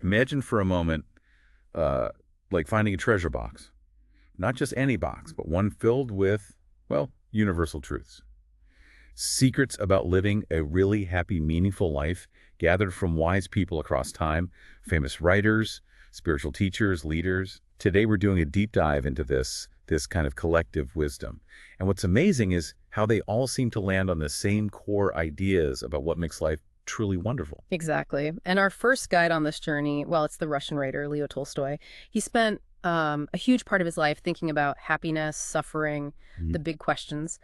Imagine for a moment, uh, like finding a treasure box. Not just any box, but one filled with, well, universal truths. Secrets about living a really happy, meaningful life gathered from wise people across time, famous writers, spiritual teachers, leaders. Today we're doing a deep dive into this kind of collective wisdom. And what's amazing is how they all seem to land on the same core ideas about what makes life truly wonderful. Exactly. And our first guide on this journey, well, it's the Russian writer, Leo Tolstoy. He spent a huge part of his life thinking about happiness, suffering, the big questions.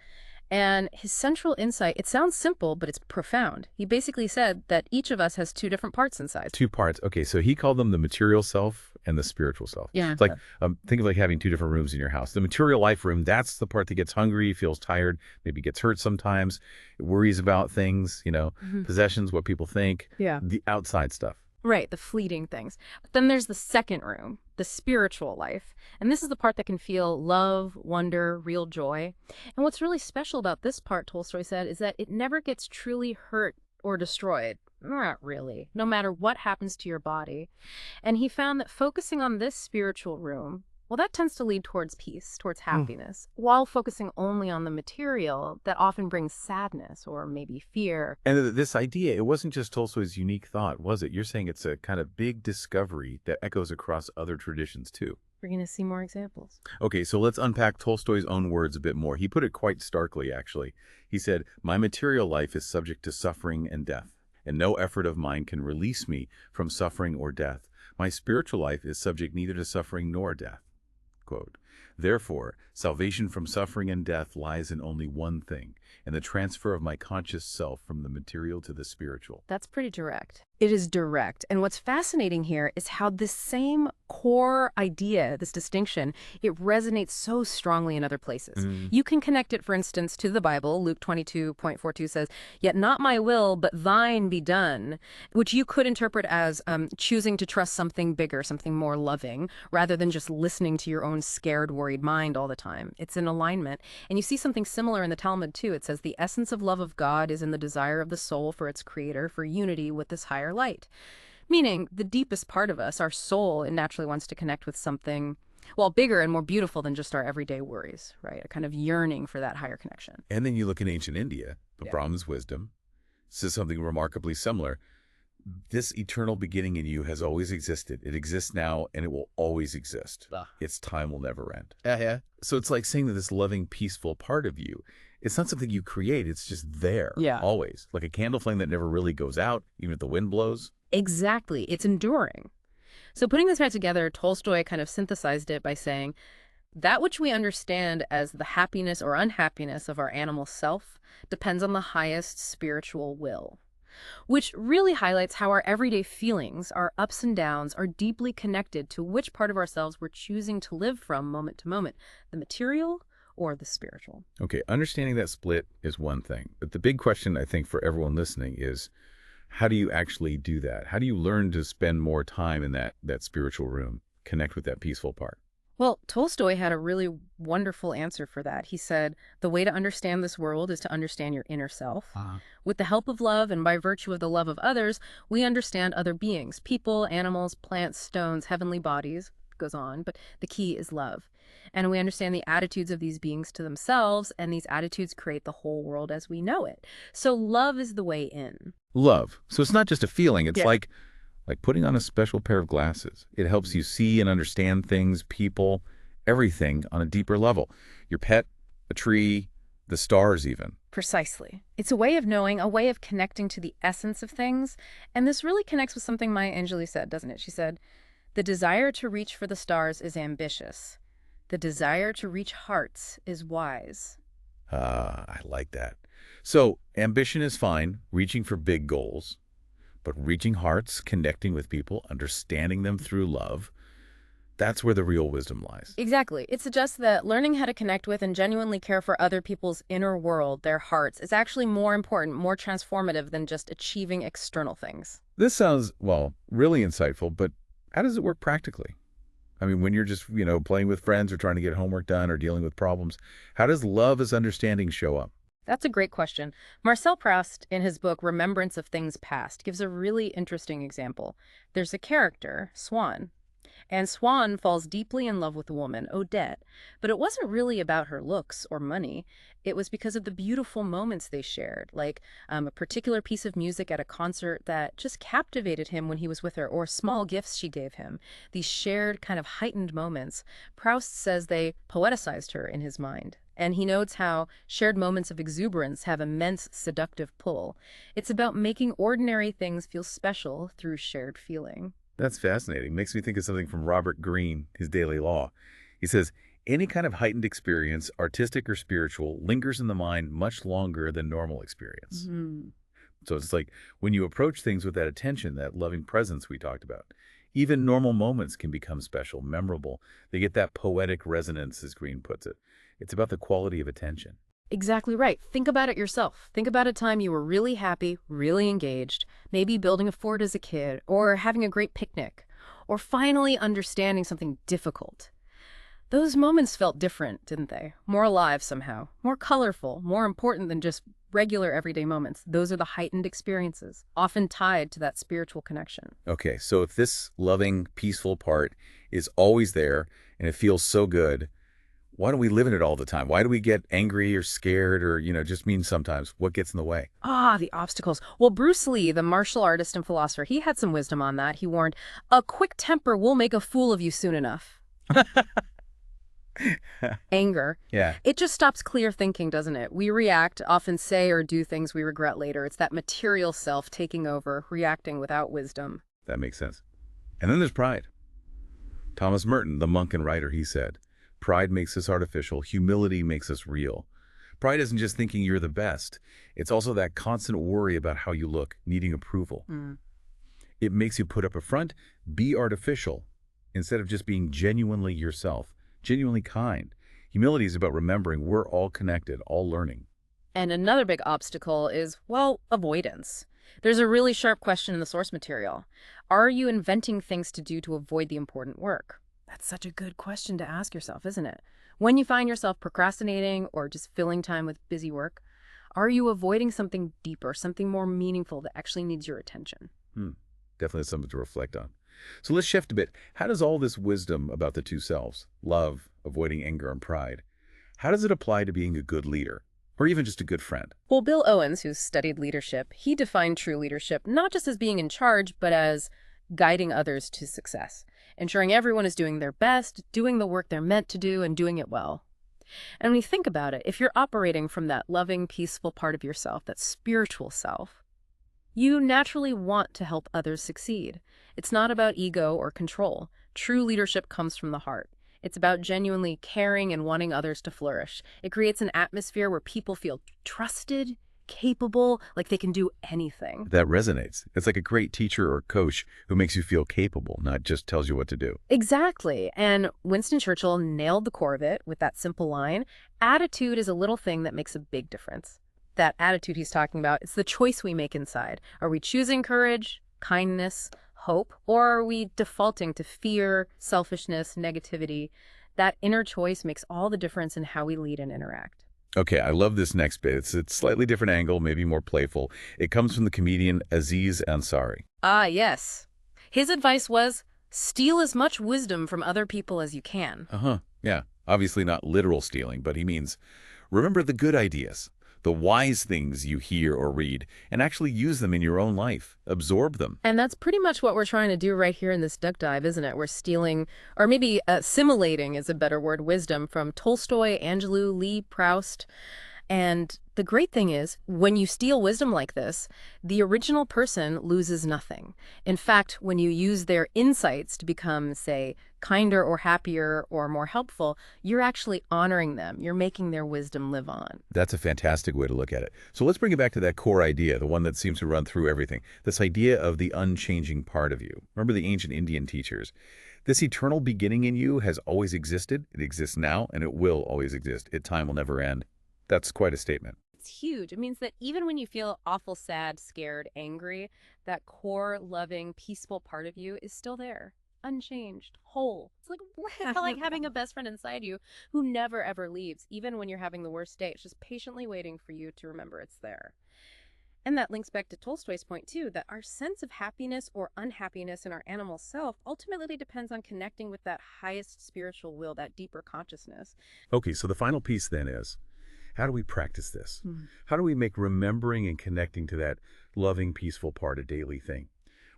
And his central insight, it sounds simple, but it's profound. He basically said that each of us has two different parts inside. Two parts. Okay, so he called them the material self and the spiritual self. Yeah. It's like, think of like having two different rooms in your house. The material life room, that's the part that gets hungry, feels tired, maybe gets hurt sometimes, worries about things, possessions, what people think, Yeah. the outside stuff. Right, the fleeting things. But then there's the second room, the spiritual life. And this is the part that can feel love, wonder, real joy. And what's really special about this part, Tolstoy said, is that it never gets truly hurt or destroyed. Not really, no matter what happens to your body. And he found that focusing on this spiritual room, well, that tends to lead towards peace, towards happiness, while focusing only on the material that often brings sadness or maybe fear. And this idea, it wasn't just Tolstoy's unique thought, was it? You're saying it's a kind of big discovery that echoes across other traditions too. We're going to see more examples. Okay, so let's unpack Tolstoy's own words a bit more. He put it quite starkly, actually. He said, "My material life is subject to suffering and death, and no effort of mine can release me from suffering or death. My spiritual life is subject neither to suffering nor death." Quote, "Therefore, salvation from suffering and death lies in only one thing, in the transfer of my conscious self from the material to the spiritual." That's pretty direct. It is direct. And what's fascinating here is how this same core idea, this distinction, it resonates so strongly in other places. You can connect it, for instance, to the Bible. Luke 22:42 says, "Yet not my will, but thine be done," which you could interpret as choosing to trust something bigger, something more loving, rather than just listening to your own scared, worried mind all the time. It's in alignment. And you see something similar in the Talmud, too. It says, "The essence of love of God is in the desire of the soul for its creator, for unity with this higher light." Meaning the deepest part of us, our soul, it naturally wants to connect with something, well, bigger and more beautiful than just our everyday worries, right? A kind of yearning for that higher connection. And then you look in ancient India, the Yeah. Brahma's wisdom says something remarkably similar. This eternal beginning in you has always existed. It exists now, and it will always exist. Its time will never end. Yeah. So it's like saying that this loving, peaceful part of you, it's not something you create. It's just there, Yeah. always. Like a candle flame that never really goes out, even if the wind blows. Exactly. It's enduring. So putting this back together, Tolstoy kind of synthesized it by saying, that which we understand as the happiness or unhappiness of our animal self depends on the highest spiritual will, which really highlights how our everyday feelings, our ups and downs, are deeply connected to which part of ourselves we're choosing to live from moment to moment, the material or the spiritual. Okay, understanding that split is one thing. But the big question, I think, for everyone listening is, how do you actually do that? How do you learn to spend more time in that spiritual room, connect with that peaceful part? Well, Tolstoy had a really wonderful answer for that. He said, "The way to understand this world is to understand your inner self. With the help of love and by virtue of the love of others, we understand other beings, people, animals, plants, stones, heavenly bodies," goes on, but the key is love. And we understand the attitudes of these beings to themselves, and these attitudes create the whole world as we know it. So love is the way in. Love. So it's not just a feeling. It's Yeah. like putting on a special pair of glasses. It helps you see and understand things, people, everything on a deeper level. Your pet, a tree, the stars even. Precisely. It's a way of knowing, a way of connecting to the essence of things. And this really connects with something Maya Angelou said, doesn't it? She said, "The desire to reach for the stars is ambitious. The desire to reach hearts is wise." I like that. So ambition is fine, reaching for big goals, but reaching hearts, connecting with people, understanding them through love, that's where the real wisdom lies. Exactly. It suggests that learning how to connect with and genuinely care for other people's inner world, their hearts, is actually more important, more transformative than just achieving external things. This sounds, well, really insightful, but how does it work practically? I mean, when you're just, playing with friends or trying to get homework done or dealing with problems, how does love as understanding show up? That's a great question. Marcel Proust, in his book Remembrance of Things Past, gives a really interesting example. There's a character, Swann, and Swann falls deeply in love with a woman, Odette, but it wasn't really about her looks or money. It was because of the beautiful moments they shared, like a particular piece of music at a concert that just captivated him when he was with her, or small gifts she gave him. These shared, kind of heightened moments. Proust says they poeticized her in his mind. And he notes how shared moments of exuberance have immense seductive pull. It's about making ordinary things feel special through shared feeling. That's fascinating. Makes me think of something from Robert Greene, his Daily Law. He says, any kind of heightened experience, artistic or spiritual, lingers in the mind much longer than normal experience. Mhm. So it's like when you approach things with that attention, that loving presence we talked about, even normal moments can become special, memorable. They get that poetic resonance, as Greene puts it. It's about the quality of attention. Exactly right. Think about it yourself. Think about a time you were really happy, really engaged, maybe building a fort as a kid, or having a great picnic, or finally understanding something difficult. Those moments felt different, didn't they? More alive somehow, more colorful, more important than just regular everyday moments. Those are the heightened experiences, often tied to that spiritual connection. Okay, so if this loving, peaceful part is always there and it feels so good, why don't we live in it all the time? Why do we get angry or scared or, just mean sometimes? What gets in the way? Ah, the obstacles. Well, Bruce Lee, the martial artist and philosopher, he had some wisdom on that. He warned, a quick temper will make a fool of you soon enough. Anger. Yeah, It just stops clear thinking, doesn't it? We react, often say or do things we regret later. It's that material self taking over, reacting without wisdom. that makes sense. And then there's pride. Thomas Merton, the monk and writer, he said, pride makes us artificial, humility makes us real. Pride isn't just thinking you're the best. It's also that constant worry about how you look, needing approval. Mm. It makes you put up a front, be artificial, instead of just being genuinely yourself, genuinely kind. Humility is about remembering we're all connected, all learning. And another big obstacle is, well, avoidance. There's a really sharp question in the source material. Are you inventing things to do to avoid the important work? That's such a good question to ask yourself, isn't it? When you find yourself procrastinating or just filling time with busy work, are you avoiding something deeper, something more meaningful that actually needs your attention? Hmm. Definitely something to reflect on. So let's shift a bit. How does all this wisdom about the two selves, love, avoiding anger and pride, how does it apply to being a good leader? Or even just a good friend? Well, Bill Owens, who's studied leadership, he defined true leadership not just as being in charge, but as guiding others to success, ensuring everyone is doing their best, doing the work they're meant to do, and doing it well. And when you think about it, if you're operating from that loving, peaceful part of yourself, that spiritual self, you naturally want to help others succeed. It's not about ego or control. True leadership comes from the heart. It's about genuinely caring and wanting others to flourish. It creates an atmosphere where people feel trusted, capable, like they can do anything. That resonates. It's like a great teacher or coach who makes you feel capable, not just tells you what to do. Exactly. And Winston Churchill nailed the core of it with that simple line, attitude is a little thing that makes a big difference. That attitude he's talking about, it's the choice we make inside. Are we choosing courage, kindness, hope, or are we defaulting to fear, selfishness, negativity? That inner choice makes all the difference in how we lead and interact. Okay, I love this next bit. It's a slightly different angle, maybe more playful. It comes from the comedian Aziz Ansari. Ah, yes. His advice was, steal as much wisdom from other people as you can. Uh-huh, yeah. Obviously not literal stealing, but he means remember the good ideas, the wise things you hear or read, and actually use them in your own life. Absorb them. And that's pretty much what we're trying to do right here in this duck dive, isn't it? We're stealing, or maybe assimilating is a better word, wisdom from Tolstoy, Angelou, Lee, Proust. And the great thing is, when you steal wisdom like this, the original person loses nothing. In fact, when you use their insights to become, say, kinder or happier or more helpful, you're actually honoring them. You're making their wisdom live on. That's a fantastic way to look at it. So let's bring it back to that core idea, the one that seems to run through everything. This idea of the unchanging part of you. Remember the ancient Indian teachers. This eternal beginning in you has always existed. It exists now, and it will always exist. Time will never end. That's quite a statement. It's huge. It means that even when you feel awful, sad, scared, angry, that core, loving, peaceful part of you is still there, unchanged, whole. It's like, like having a best friend inside you who never ever leaves, even when you're having the worst day. It's just patiently waiting for you to remember it's there. And that links back to Tolstoy's point, too, that our sense of happiness or unhappiness in our animal self ultimately depends on connecting with that highest spiritual will, that deeper consciousness. Okay, so the final piece then is, how do we practice this? Hmm. How do we make remembering and connecting to that loving, peaceful part a daily thing?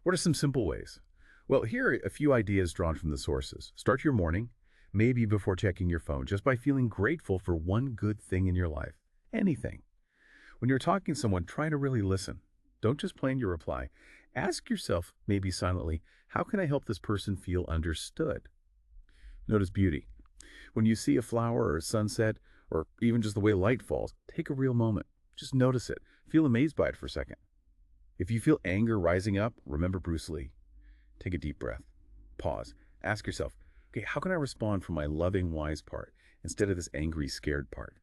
What are some simple ways? Well, here are a few ideas drawn from the sources. Start your morning, maybe before checking your phone, just by feeling grateful for one good thing in your life. Anything. When you're talking to someone, try to really listen. Don't just plan your reply. Ask yourself, maybe silently, how can I help this person feel understood? Notice beauty. When you see a flower or a sunset, or even just the way light falls, take a real moment. Just notice it. Feel amazed by it for a second. If you feel anger rising up, remember Bruce Lee. Take a deep breath. Pause. Ask yourself, okay, how can I respond from my loving, wise part instead of this angry, scared part?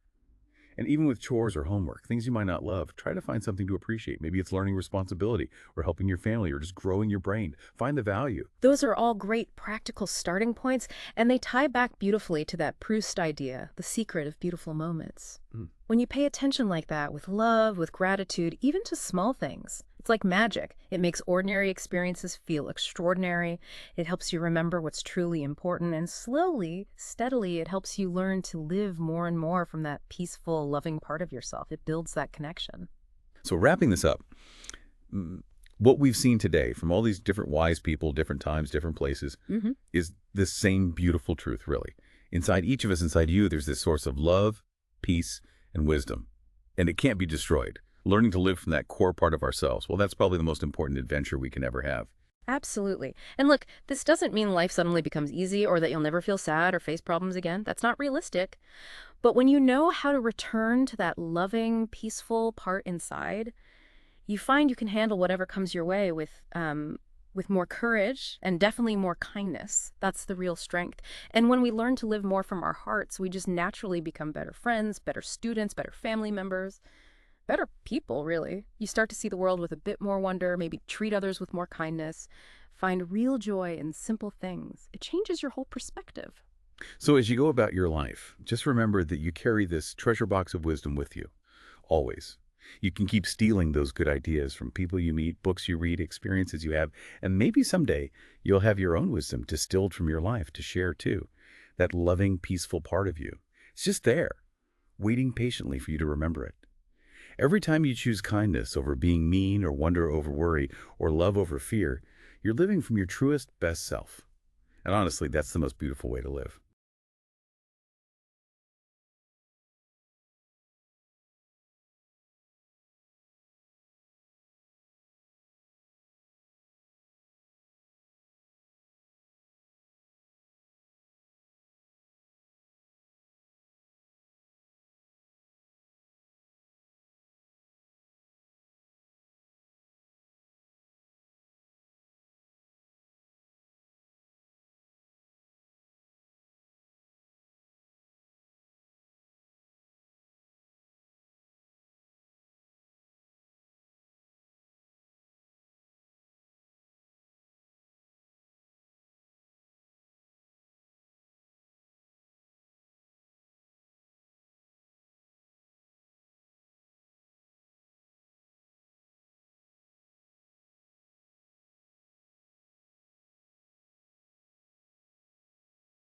And even with chores or homework, things you might not love, try to find something to appreciate. Maybe it's learning responsibility or helping your family or just growing your brain. Find the value. Those are all great practical starting points, and they tie back beautifully to that Proust idea, the secret of beautiful moments. Mm. When you pay attention like that, with love, with gratitude, even to small things, it's like magic. It makes ordinary experiences feel extraordinary. It helps you remember what's truly important, and slowly, steadily, it helps you learn to live more and more from that peaceful, loving part of yourself. It builds that connection. So wrapping this up, what we've seen today from all these different wise people, different times, different places, is the same beautiful truth, really. Inside each of us, inside you, there's this source of love, peace, and wisdom. And it can't be destroyed. Learning to live from that core part of ourselves, well, that's probably the most important adventure we can ever have. Absolutely. And look, this doesn't mean life suddenly becomes easy or that you'll never feel sad or face problems again. That's not realistic. But when you know how to return to that loving, peaceful part inside, you find you can handle whatever comes your way with more courage and definitely more kindness. That's the real strength. And when we learn to live more from our hearts, we just naturally become better friends, better students, better family members, better people, really. You start to see the world with a bit more wonder, maybe treat others with more kindness, find real joy in simple things. It changes your whole perspective. So as you go about your life, just remember that you carry this treasure box of wisdom with you, always. You can keep stealing those good ideas from people you meet, books you read, experiences you have, and maybe someday you'll have your own wisdom distilled from your life to share too. That loving, peaceful part of you. It's just there, waiting patiently for you to remember it. Every time you choose kindness over being mean or wonder over worry or love over fear, you're living from your truest, best self. And honestly, that's the most beautiful way to live.